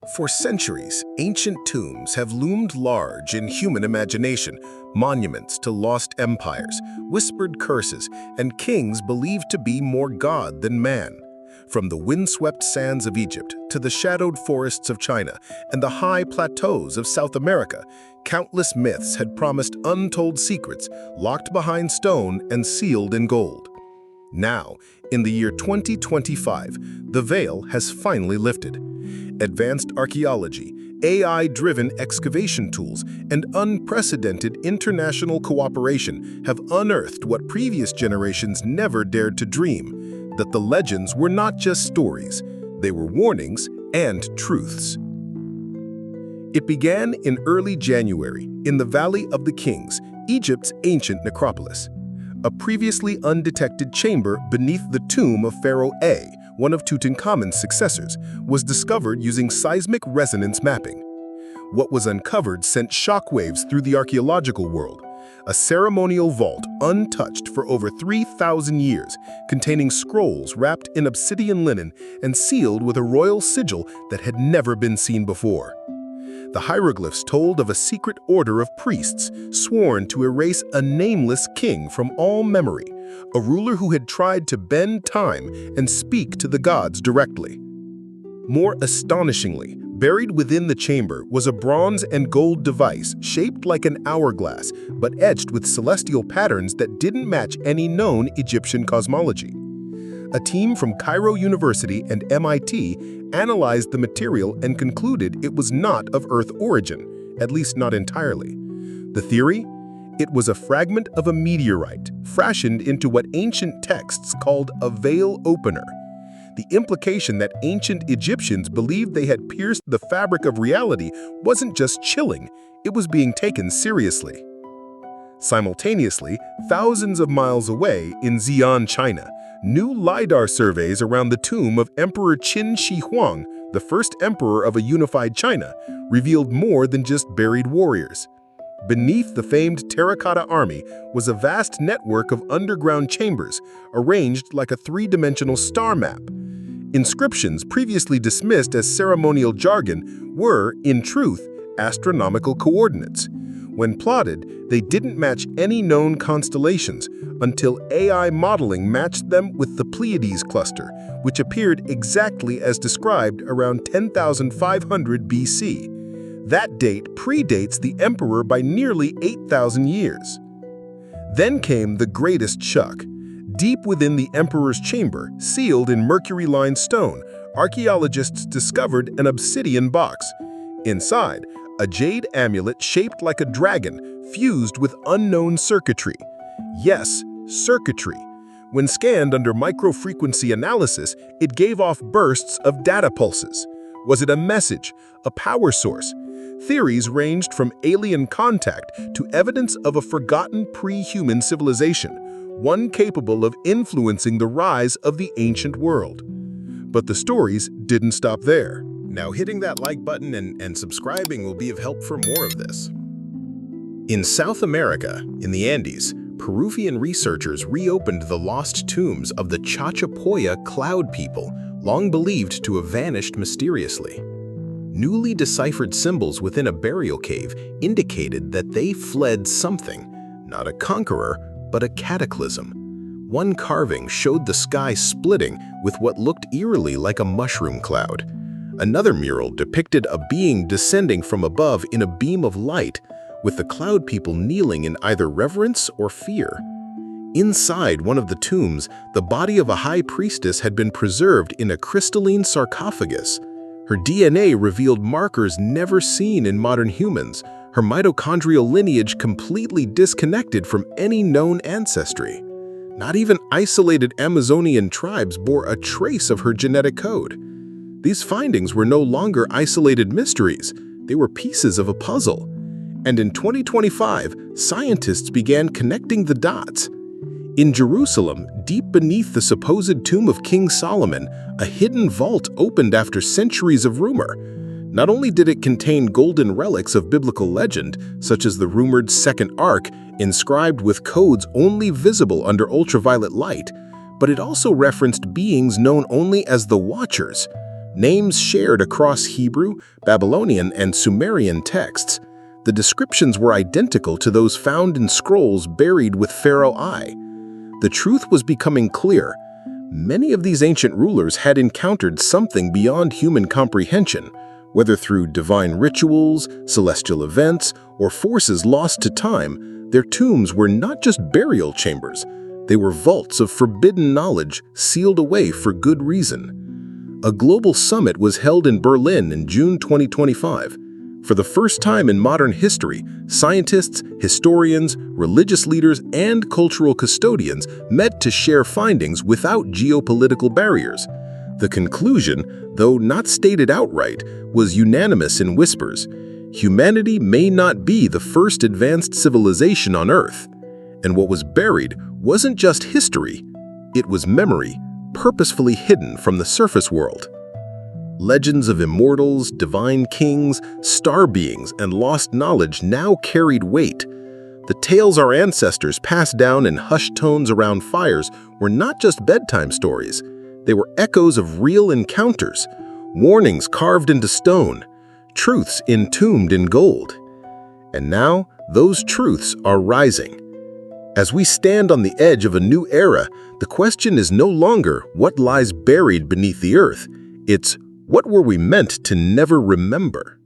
For centuries, ancient tombs have loomed large in human imagination, monuments to lost empires, whispered curses, and kings believed to be more god than man. From the windswept sands of Egypt to the shadowed forests of China and the high plateaus of South America, countless myths had promised untold secrets locked behind stone and sealed in gold. Now, in the year 2025, the veil has finally lifted. Advanced archaeology, AI-driven excavation tools, and unprecedented international cooperation have unearthed what previous generations never dared to dream, that the legends were not just stories, they were warnings and truths. It began in early January in the Valley of the Kings, Egypt's ancient necropolis. A previously undetected chamber beneath the tomb of Pharaoh A, one of Tutankhamun's successors, was discovered using seismic resonance mapping. What was uncovered sent shockwaves through the archaeological world. A ceremonial vault untouched for over 3,000 years, containing scrolls wrapped in obsidian linen and sealed with a royal sigil that had never been seen before. The hieroglyphs told of a secret order of priests sworn to erase a nameless king from all memory, a ruler who had tried to bend time and speak to the gods directly. More astonishingly, buried within the chamber was a bronze and gold device shaped like an hourglass, but etched with celestial patterns that didn't match any known Egyptian cosmology. A team from Cairo University and MIT analyzed the material and concluded it was not of Earth origin, at least not entirely. The theory? It was a fragment of a meteorite, fashioned into what ancient texts called a veil opener. The implication that ancient Egyptians believed they had pierced the fabric of reality wasn't just chilling, it was being taken seriously. Simultaneously, thousands of miles away in Xi'an, China, new LiDAR surveys around the tomb of Emperor Qin Shi Huang, the first emperor of a unified China, revealed more than just buried warriors. Beneath the famed terracotta army was a vast network of underground chambers, arranged like a three-dimensional star map. Inscriptions previously dismissed as ceremonial jargon were, in truth, astronomical coordinates. When plotted, they didn't match any known constellations until AI modeling matched them with the Pleiades cluster, which appeared exactly as described around 10,500 BC. That date predates the emperor by nearly 8,000 years. Then came the greatest shock. Deep within the emperor's chamber, sealed in mercury-lined stone, archaeologists discovered an obsidian box. Inside, a jade amulet shaped like a dragon, fused with unknown circuitry. Yes, circuitry. When scanned under microfrequency analysis, it gave off bursts of data pulses. Was it a message, a power source? Theories ranged from alien contact to evidence of a forgotten pre-human civilization, one capable of influencing the rise of the ancient world. But the stories didn't stop there. Now hitting that like button and subscribing will be of help for more of this. In South America, in the Andes, Peruvian researchers reopened the lost tombs of the Chachapoya cloud people, long believed to have vanished mysteriously. Newly deciphered symbols within a burial cave indicated that they fled something, not a conqueror, but a cataclysm. One carving showed the sky splitting with what looked eerily like a mushroom cloud. Another mural depicted a being descending from above in a beam of light, with the cloud people kneeling in either reverence or fear. Inside one of the tombs, the body of a high priestess had been preserved in a crystalline sarcophagus. Her DNA revealed markers never seen in modern humans, her mitochondrial lineage completely disconnected from any known ancestry. Not even isolated Amazonian tribes bore a trace of her genetic code. These findings were no longer isolated mysteries, they were pieces of a puzzle. And in 2025, scientists began connecting the dots. In Jerusalem, deep beneath the supposed tomb of King Solomon, a hidden vault opened after centuries of rumor. Not only did it contain golden relics of biblical legend, such as the rumored Second Ark, inscribed with codes only visible under ultraviolet light, but it also referenced beings known only as the Watchers. names shared across Hebrew, Babylonian, and Sumerian texts. The descriptions were identical to those found in scrolls buried with Pharaoh I. The truth was becoming clear. Many of these ancient rulers had encountered something beyond human comprehension, whether through divine rituals, celestial events, or forces lost to time. Their tombs were not just burial chambers. They were vaults of forbidden knowledge sealed away for good reason. A global summit was held in Berlin in June 2025. For the first time in modern history, scientists, historians, religious leaders, and cultural custodians met to share findings without geopolitical barriers. The conclusion, though not stated outright, was unanimous in whispers. Humanity may not be the first advanced civilization on Earth. And what was buried wasn't just history, it was memory, purposefully hidden from the surface world. Legends of immortals, divine kings, star beings, and lost knowledge now carried weight. The tales our ancestors passed down in hushed tones around fires were not just bedtime stories. They were echoes of real encounters, warnings carved into stone, truths entombed in gold. And now, those truths are rising. As we stand on the edge of a new era, the question is no longer what lies buried beneath the earth. It's what were we meant to never remember?